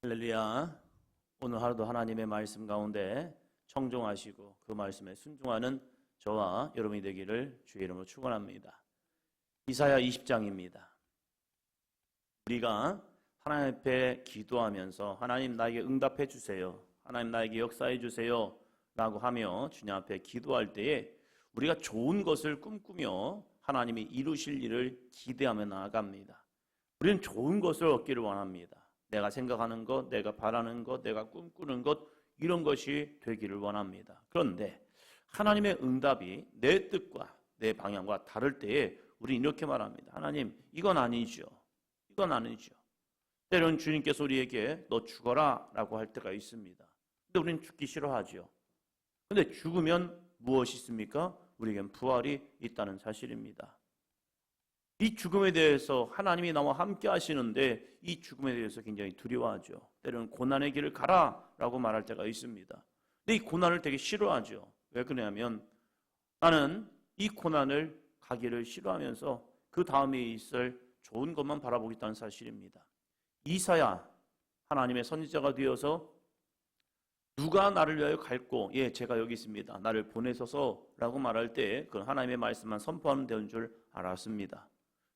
할렐루야. 오늘 하루도 하나님의 말씀 가운데 청종하시고 그 말씀에 순종하는 저와 여러분이 되기를 주의 이름으로 축원합니다. 이사야 20장입니다. 우리가 하나님 앞에 기도하면서 하나님 나에게 응답해 주세요, 하나님 나에게 역사해 주세요 라고 하며 주님 앞에 기도할 때에 우리가 좋은 것을 꿈꾸며 하나님이 이루실 일을 기대하며 나아갑니다. 우리는 좋은 것을 얻기를 원합니다. 내가 생각하는 것, 내가 바라는 것, 내가 꿈꾸는 것, 이런 것이 되기를 원합니다. 그런데 하나님의 응답이 내 뜻과 내 방향과 다를 때에 우리는 이렇게 말합니다. 하나님, 이건 아니죠. 이건 아니죠. 때로는 주님께서 우리에게 너 죽어라 라고 할 때가 있습니다. 근데 우리는 죽기 싫어하죠. 근데 죽으면 무엇이 있습니까? 우리에겐 부활이 있다는 사실입니다. 이 죽음에 대해서 하나님이 나와 함께 하시는데 이 죽음에 대해서 굉장히 두려워하죠. 때로는 고난의 길을 가라 라고 말할 때가 있습니다. 근데 이 고난을 되게 싫어하죠. 왜 그러냐면 나는 이 고난을 가기를 싫어하면서 그 다음에 있을 좋은 것만 바라보겠다는 사실입니다. 이사야, 하나님의 선지자가 되어서 누가 나를 위하여 갈고, 예, 제가 여기 있습니다, 나를 보내소서 라고 말할 때 그 하나님의 말씀만 선포하는 데인 줄 알았습니다.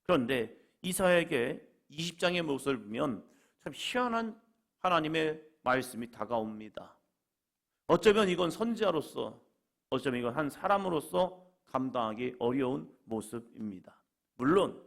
그런데 이사야에게 20장의 모습을 보면 참 희한한 하나님의 말씀이 다가옵니다. 어쩌면 이건 선지자로서, 어쩌면 이건 한 사람으로서 감당하기 어려운 모습입니다. 물론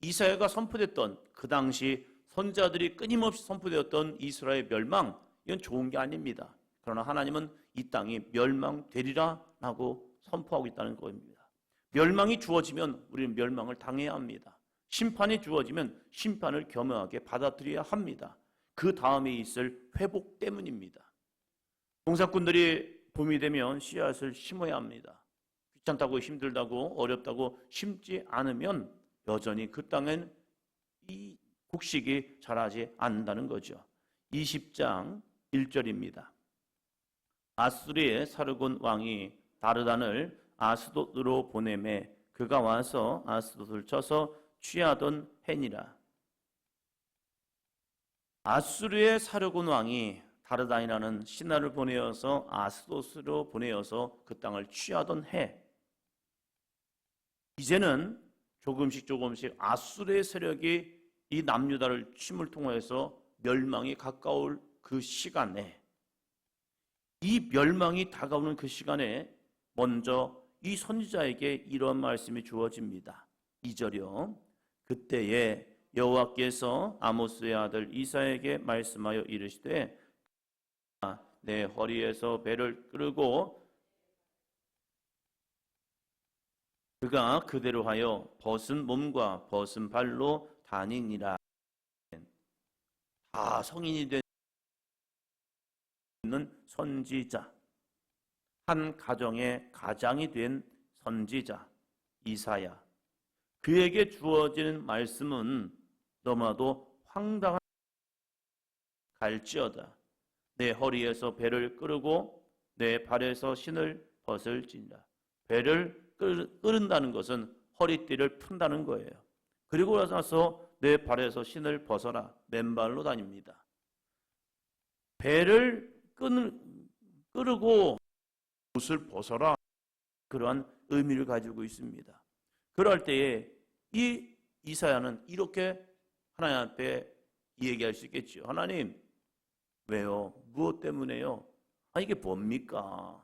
이사야가 선포됐던 그 당시 선지자들이 끊임없이 선포되었던 이스라엘 멸망, 이건 좋은 게 아닙니다. 그러나 하나님은 이 땅이 멸망되리라 라고 선포하고 있다는 겁니다. 멸망이 주어지면 우리는 멸망을 당해야 합니다. 심판이 주어지면 심판을 겸허하게 받아들여야 합니다. 그 다음에 있을 회복 때문입니다. 농사꾼들이 봄이 되면 씨앗을 심어야 합니다. 귀찮다고, 힘들다고, 어렵다고 심지 않으면 여전히 그 땅엔 이 곡식이 자라지 않는다는 거죠. 20장 1절입니다. 아수르의 사르곤 왕이 다르단을 아스돗으로 보내매 그가 와서 아스돗을 쳐서 취하던 해니라. 아수르의 사르곤 왕이 다르단이라는 신하를 보내어서 아스돗으로 보내어서 그 땅을 취하던 해. 이제는 조금씩 아수르의 세력이 이 남유다를 침을 통해서 멸망이 가까울 그 시간에, 이 멸망이 다가오는 그 시간에 먼저 이 선지자에게 이런 말씀이 주어집니다. 2절이요. 그때에 여호와께서 아모스의 아들 이사야에게 말씀하여 이르시되 내 허리에서 배를 끌고 그가 그대로 하여 벗은 몸과 벗은 발로 다니니라. 다 성인이 되는 선지자, 한 가정의 가장이 된 선지자 이사야, 그에게 주어지는 말씀은 너무나도 황당한 갈지어다. 내 허리에서 배를 끌고 내 발에서 신을 벗을지니라. 배를 끌은다는 것은 허리띠를 푼다는 거예요. 그리고 나서 내 발에서 신을 벗어라. 맨발로 다닙니다. 배를 끌고 옷을 벗어라. 그러한 의미를 가지고 있습니다. 그럴 때에 이 이사야는 이렇게 하나님 앞에 얘기할 수 있겠죠. 하나님, 왜요? 무엇 때문에요? 이게 뭡니까?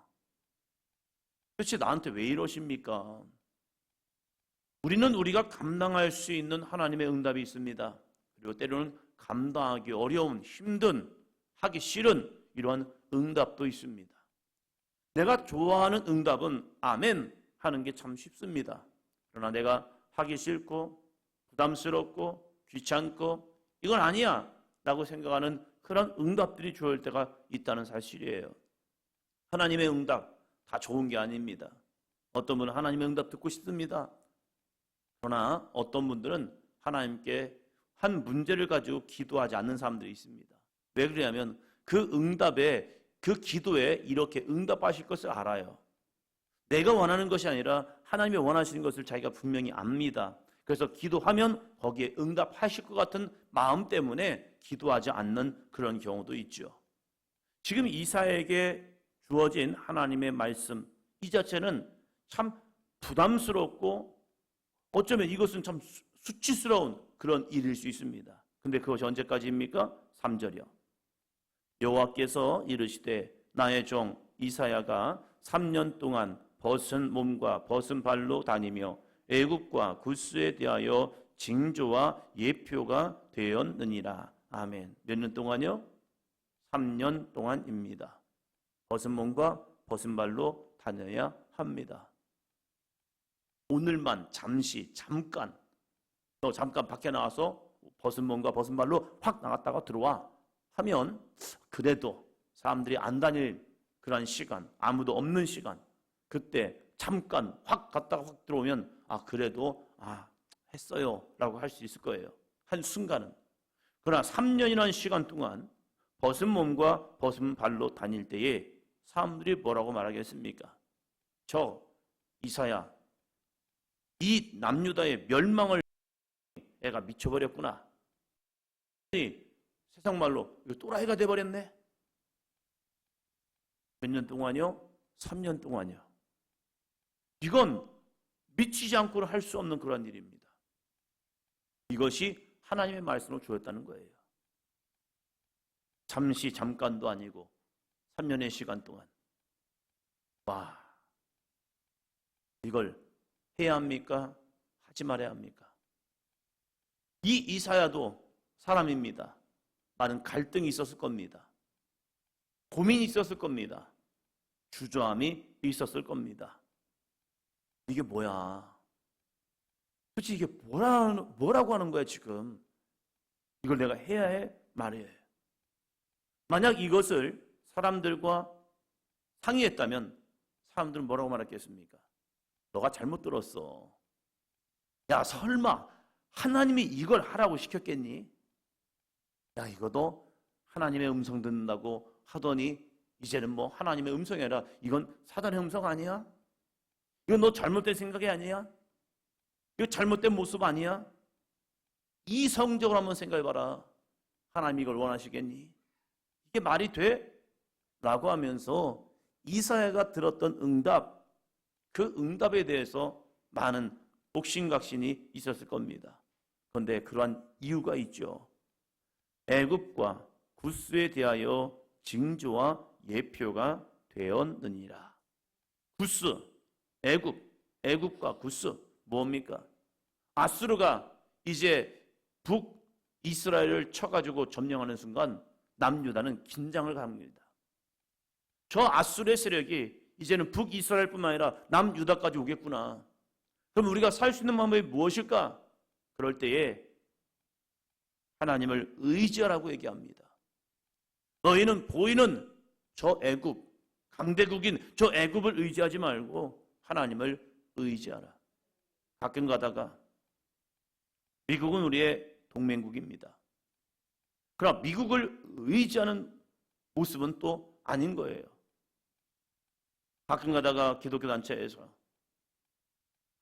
도대체 나한테 왜 이러십니까? 우리는 우리가 감당할 수 있는 하나님의 응답이 있습니다. 그리고 때로는 감당하기 어려운, 힘든, 하기 싫은 이러한 응답도 있습니다. 내가 좋아하는 응답은 아멘 하는 게 참 쉽습니다. 그러나 내가 하기 싫고 부담스럽고 귀찮고 이건 아니야 라고 생각하는 그런 응답들이 주어질 때가 있다는 사실이에요. 하나님의 응답 다 좋은 게 아닙니다. 어떤 분은 하나님의 응답 듣고 싶습니다. 그러나 어떤 분들은 하나님께 한 문제를 가지고 기도하지 않는 사람들이 있습니다. 왜 그러냐면 그 응답에, 그 기도에 이렇게 응답하실 것을 알아요. 내가 원하는 것이 아니라 하나님이 원하시는 것을 자기가 분명히 압니다. 그래서 기도하면 거기에 응답하실 것 같은 마음 때문에 기도하지 않는 그런 경우도 있죠. 지금 이사야에게 주어진 하나님의 말씀 이 자체는 참 부담스럽고 어쩌면 이것은 참 수치스러운 그런 일일 수 있습니다. 근데 그것이 언제까지입니까? 3절이요. 여호와께서 이르시되 나의 종 이사야가 3년 동안 벗은 몸과 벗은 발로 다니며 애굽과 구스에 대하여 징조와 예표가 되었느니라. 아멘. 몇 년 동안요? 3년 동안입니다. 벗은 몸과 벗은 발로 다녀야 합니다. 오늘만 잠깐 너 잠깐 밖에 나와서 벗은 몸과 벗은 발로 확 나갔다가 들어와 하면 그래도 사람들이 안 다닐 그런 시간, 아무도 없는 시간, 그때 잠깐 확 갔다가 확 들어오면 그래도 했어요 라고 할 수 있을 거예요. 한 순간은. 그러나 3년이라는 시간 동안 벗은 몸과 벗은 발로 다닐 때에 사람들이 뭐라고 말하겠습니까? 저 이사야 이 남유다의 멸망을 애가 미쳐버렸구나. 세상 말로 이거 또라이가 돼버렸네. 몇 년 동안요? 3년 동안요. 이건 미치지 않고는 할 수 없는 그런 일입니다. 이것이 하나님의 말씀으로 주었다는 거예요. 잠깐도 아니고 3년의 시간 동안. 와, 이걸 해야 합니까? 하지 말아야 합니까? 이 이사야도 사람입니다. 많은 갈등이 있었을 겁니다. 고민이 있었을 겁니다. 주저함이 있었을 겁니다. 이게 뭐야? 도대체 이게 뭐라고 하는 거야 지금? 이걸 내가 해야 해? 말해야 해? 만약 이것을 사람들과 상의했다면 사람들은 뭐라고 말했겠습니까? 너가 잘못 들었어. 야, 설마 하나님이 이걸 하라고 시켰겠니? 야, 이거도 하나님의 음성 듣는다고 하더니 이제는 뭐 하나님의 음성이 아니라 이건 사단의 음성 아니야? 이건 너 잘못된 생각이 아니야? 이거 잘못된 모습 아니야? 이성적으로 한번 생각해봐라. 하나님이 이걸 원하시겠니? 이게 말이 돼? 라고 하면서 이사야가 들었던 응답, 그 응답에 대해서 많은 옥신각신이 있었을 겁니다. 그런데 그러한 이유가 있죠. 애굽과 구스에 대하여 징조와 예표가 되었느니라. 구스, 애굽과 구스 뭡니까? 아수르가 이제 북이스라엘을 쳐가지고 점령하는 순간 남유다는 긴장을 갑니다. 저 아수르의 세력이 이제는 북이스라엘뿐만 아니라 남유다까지 오겠구나. 그럼 우리가 살 수 있는 방법이 무엇일까? 그럴 때에 하나님을 의지하라고 얘기합니다. 너희는 보이는 저 애굽, 강대국인 저 애굽을 의지하지 말고 하나님을 의지하라. 가끔 가다가 미국은 우리의 동맹국입니다. 그러나 미국을 의지하는 모습은 또 아닌 거예요. 가끔 가다가 기독교 단체에서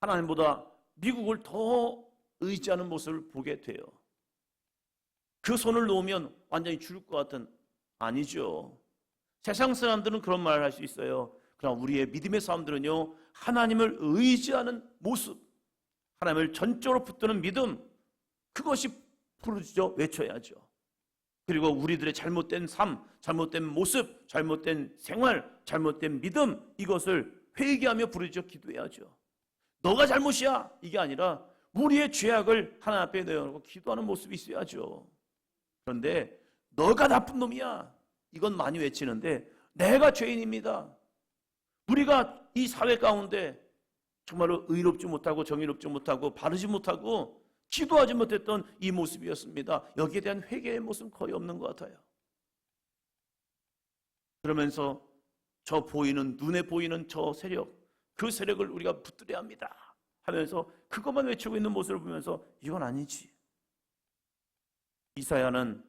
하나님보다 미국을 더 의지하는 모습을 보게 돼요. 그 손을 놓으면 완전히 죽을 것 같은, 아니죠. 세상 사람들은 그런 말을 할 수 있어요. 그러나 우리의 믿음의 사람들은요, 하나님을 의지하는 모습, 하나님을 전적으로 붙드는 믿음, 그것이 부르짖어 외쳐야죠. 그리고 우리들의 잘못된 삶, 잘못된 모습, 잘못된 생활, 잘못된 믿음, 이것을 회개하며 부르짖어 기도해야죠. 너가 잘못이야 이게 아니라 우리의 죄악을 하나님 앞에 내어놓고 기도하는 모습이 있어야죠. 그런데 너가 나쁜 놈이야 이건 많이 외치는데, 내가 죄인입니다. 우리가 이 사회 가운데 정말로 의롭지 못하고 정의롭지 못하고 바르지 못하고 기도하지 못했던 이 모습이었습니다. 여기에 대한 회개의 모습은 거의 없는 것 같아요. 그러면서 저 보이는, 눈에 보이는 저 세력, 그 세력을 우리가 붙들어야 합니다 하면서 그것만 외치고 있는 모습을 보면서 이건 아니지. 이사야는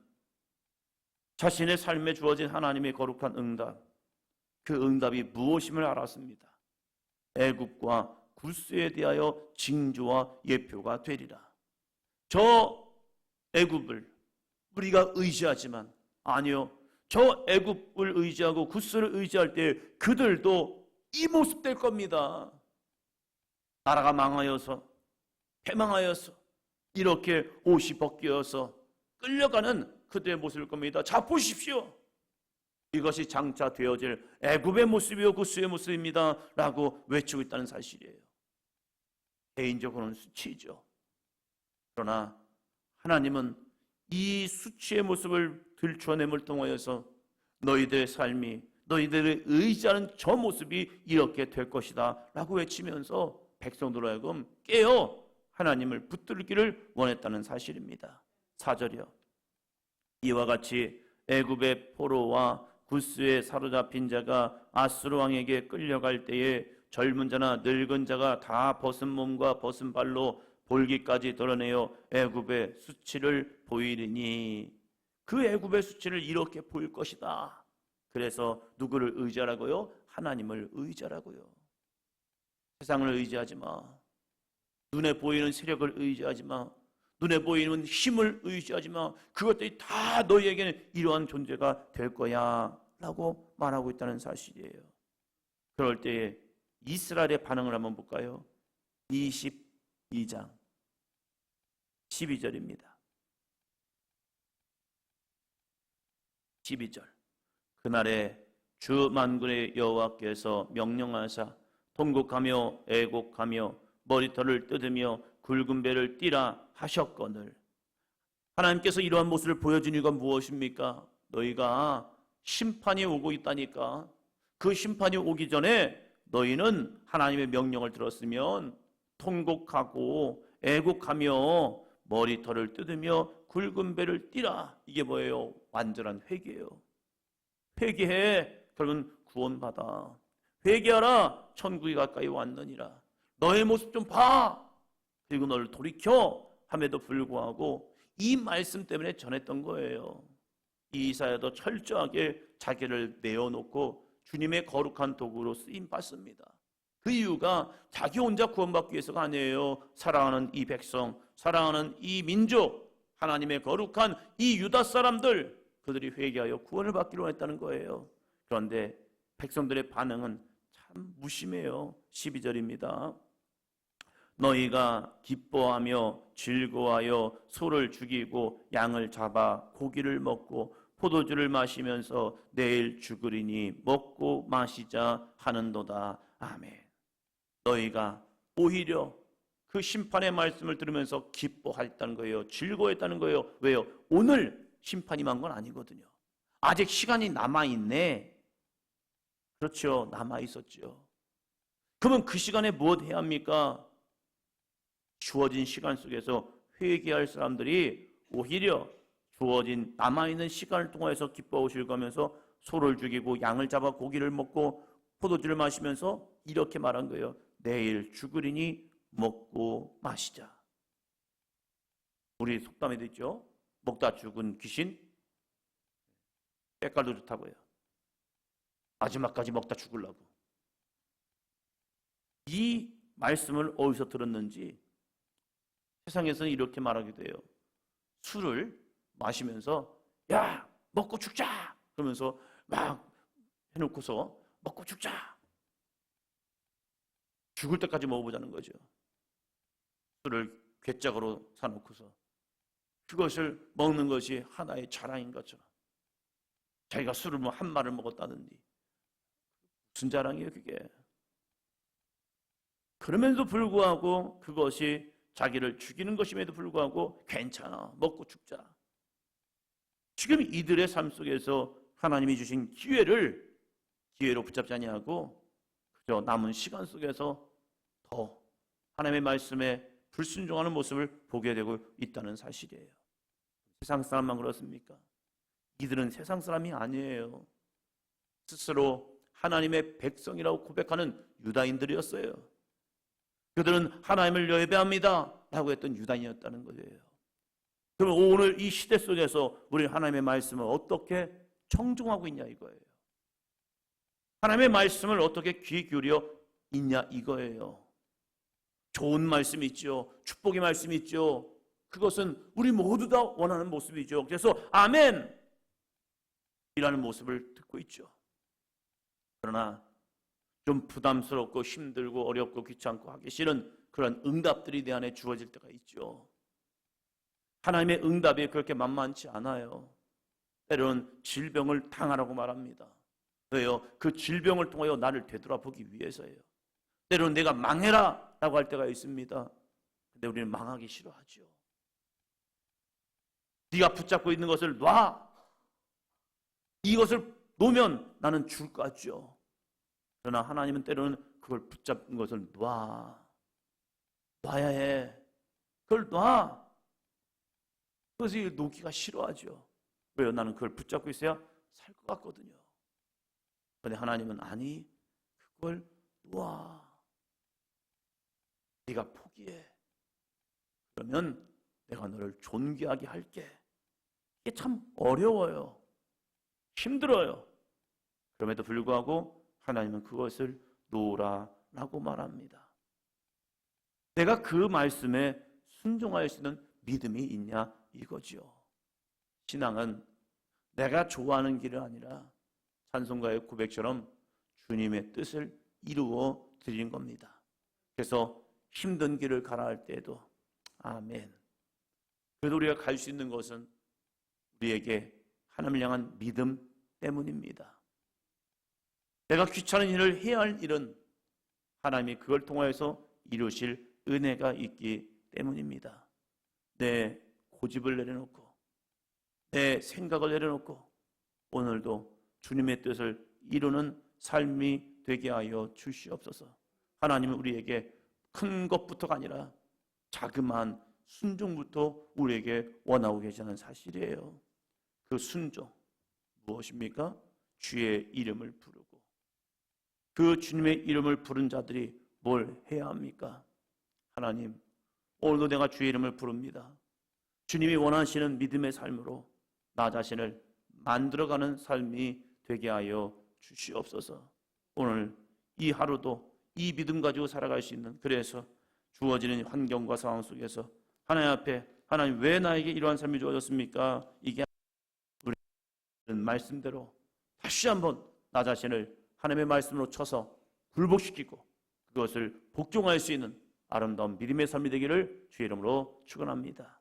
자신의 삶에 주어진 하나님의 거룩한 응답, 그 응답이 무엇임을 알았습니다. 애굽과 구스에 대하여 징조와 예표가 되리라. 저 애굽을 우리가 의지하지만 아니요, 저 애굽을 의지하고 구스를 의지할 때 그들도 이 모습 될 겁니다. 나라가 망하여서 패망하여서 이렇게 옷이 벗겨서 끌려가는 그들의 모습일 겁니다. 자, 보십시오. 이것이 장차 되어질 애굽의 모습이요 구스의 모습입니다 라고 외치고 있다는 사실이에요. 개인적으로는 수치죠. 그러나 하나님은 이 수치의 모습을 들춰냄을 통하여서 너희들의 삶이, 너희들의 의지하는 저 모습이 이렇게 될 것이다 라고 외치면서 백성들로 하여금 깨어 하나님을 붙들기를 원했다는 사실입니다. 4절이요. 이와 같이 애굽의 포로와 구스에 사로잡힌 자가 아수르 왕에게 끌려갈 때에 젊은 자나 늙은 자가 다 벗은 몸과 벗은 발로 볼기까지 드러내어 애굽의 수치를 보이리니, 그 애굽의 수치를 이렇게 보일 것이다. 그래서 누구를 의지하라고요? 하나님을 의지하라고요. 세상을 의지하지 마. 눈에 보이는 세력을 의지하지 마. 눈에 보이는 힘을 의지하지 마. 그것들이 다 너희에게는 이러한 존재가 될 거야 라고 말하고 있다는 사실이에요. 그럴 때에 이스라엘의 반응을 한번 볼까요? 22장 12절입니다. 12절. 그날에 주 만군의 여호와께서 명령하사 통곡하며 애곡하며 머리털을 뜯으며 굵은 배를 띠라 하셨거늘. 하나님께서 이러한 모습을 보여준 이유가 무엇입니까? 너희가 심판이 오고 있다니까. 그 심판이 오기 전에 너희는 하나님의 명령을 들었으면 통곡하고 애곡하며 머리털을 뜯으며 굵은 배를 띠라. 이게 뭐예요? 완전한 회개예요. 회개해. 그러면 구원받아. 회개하라. 천국이 가까이 왔느니라. 너의 모습 좀 봐. 그리고 너를 돌이켜. 함에도 불구하고 이 말씀 때문에 전했던 거예요. 이 이사야도 철저하게 자기를 내어놓고 주님의 거룩한 도구로 쓰임 받습니다. 그 이유가 자기 혼자 구원받기 위해서가 아니에요. 사랑하는 이 백성, 사랑하는 이 민족, 하나님의 거룩한 이 유다 사람들, 그들이 회개하여 구원을 받기로 했다는 거예요. 그런데 백성들의 반응은 참 무심해요. 12절입니다. 너희가 기뻐하며 즐거워하여 소를 죽이고 양을 잡아 고기를 먹고 포도주를 마시면서 내일 죽으리니 먹고 마시자 하는도다. 아멘. 너희가 오히려 그 심판의 말씀을 들으면서 기뻐했다는 거예요. 즐거워했다는 거예요. 왜요? 오늘 심판이 임한 건 아니거든요. 아직 시간이 남아있네. 그렇죠. 남아있었죠. 그러면 그 시간에 무엇 해야 합니까? 주어진 시간 속에서 회개할 사람들이 오히려 주어진 남아있는 시간을 통해서 기뻐하고 즐거우면서 소를 죽이고 양을 잡아 고기를 먹고 포도주를 마시면서 이렇게 말한 거예요. 내일 죽으리니 먹고 마시자. 우리 속담에도 있죠. 먹다 죽은 귀신 때깔도 좋다고요. 마지막까지 먹다 죽으려고. 이 말씀을 어디서 들었는지 세상에서는 이렇게 말하게 돼요. 술을 마시면서 야 먹고 죽자 그러면서 막 해놓고서 먹고 죽자. 죽을 때까지 먹어보자는 거죠. 술을 괴짝으로 사놓고서 그것을 먹는 것이 하나의 자랑인 것처럼. 자기가 술을 뭐 한 마를 먹었다는데 무슨 자랑이에요 그게. 그럼에도 불구하고 그것이 자기를 죽이는 것임에도 불구하고 괜찮아 먹고 죽자. 지금 이들의 삶 속에서 하나님이 주신 기회로 붙잡지 아니하고 그저 남은 시간 속에서 더 하나님의 말씀에 불순종하는 모습을 보게 되고 있다는 사실이에요. 세상 사람만 그렇습니까? 이들은 세상 사람이 아니에요. 스스로 하나님의 백성이라고 고백하는 유다인들이었어요. 그들은 하나님을 예배합니다 라고 했던 유다인이었다는 거예요. 그럼 오늘 이 시대 속에서 우리 하나님의 말씀을 어떻게 청종하고 있냐 이거예요. 하나님의 말씀을 어떻게 귀 기울여 있냐 이거예요. 좋은 말씀이 있죠. 축복의 말씀이 있죠. 그것은 우리 모두 다 원하는 모습이죠. 그래서 아멘! 이라는 모습을 듣고 있죠. 그러나 좀 부담스럽고 힘들고 어렵고 귀찮고 하기 싫은 그런 응답들이 내 안에 주어질 때가 있죠. 하나님의 응답이 그렇게 만만치 않아요. 때로는 질병을 당하라고 말합니다. 왜요? 그 질병을 통하여 나를 되돌아보기 위해서예요. 때로는 내가 망해라 라고 할 때가 있습니다. 근데 우리는 망하기 싫어하죠. 네가 붙잡고 있는 것을 놔. 이것을 놓으면 나는 죽을 것 같죠. 그러나 하나님은 때로는 그걸 붙잡은 것을 놔야 해. 그걸 놔. 그래서 놓기가 싫어하죠. 왜요? 나는 그걸 붙잡고 있어야 살 것 같거든요. 그런데 하나님은 아니, 그걸 놔. 네가 포기해. 그러면 내가 너를 존귀하게 할게. 이게 참 어려워요. 힘들어요. 그럼에도 불구하고 하나님은 그것을 놓으라라고 말합니다. 내가 그 말씀에 순종할 수 있는 믿음이 있냐 이거죠. 신앙은 내가 좋아하는 길이 아니라 찬송가의 고백처럼 주님의 뜻을 이루어 드리는 겁니다. 그래서 힘든 길을 가라 할 때에도 아멘. 그래도 우리가 갈 수 있는 것은 우리에게 하나님을 향한 믿음 때문입니다. 내가 귀찮은 일을 해야 할 일은 하나님이 그걸 통하여서 이루실 은혜가 있기 때문입니다. 내 고집을 내려놓고 내 생각을 내려놓고 오늘도 주님의 뜻을 이루는 삶이 되게 하여 주시옵소서. 하나님은 우리에게 큰 것부터가 아니라 자그마한 순종부터 우리에게 원하고 계시는 사실이에요. 그 순종 무엇입니까? 주의 이름을 부르고 그 주님의 이름을 부른 자들이 뭘 해야 합니까? 하나님, 오늘도 내가 주의 이름을 부릅니다. 주님이 원하시는 믿음의 삶으로 나 자신을 만들어가는 삶이 되게 하여 주시옵소서. 오늘 이 하루도 이 믿음 가지고 살아갈 수 있는, 그래서 주어지는 환경과 상황 속에서 하나님 앞에 하나님 왜 나에게 이러한 삶이 주어졌습니까? 이게 우리 말씀대로 다시 한번 나 자신을 하나님의 말씀으로 쳐서 굴복시키고 그것을 복종할 수 있는 아름다운 믿음의 삶이 되기를 주의 이름으로 축원합니다.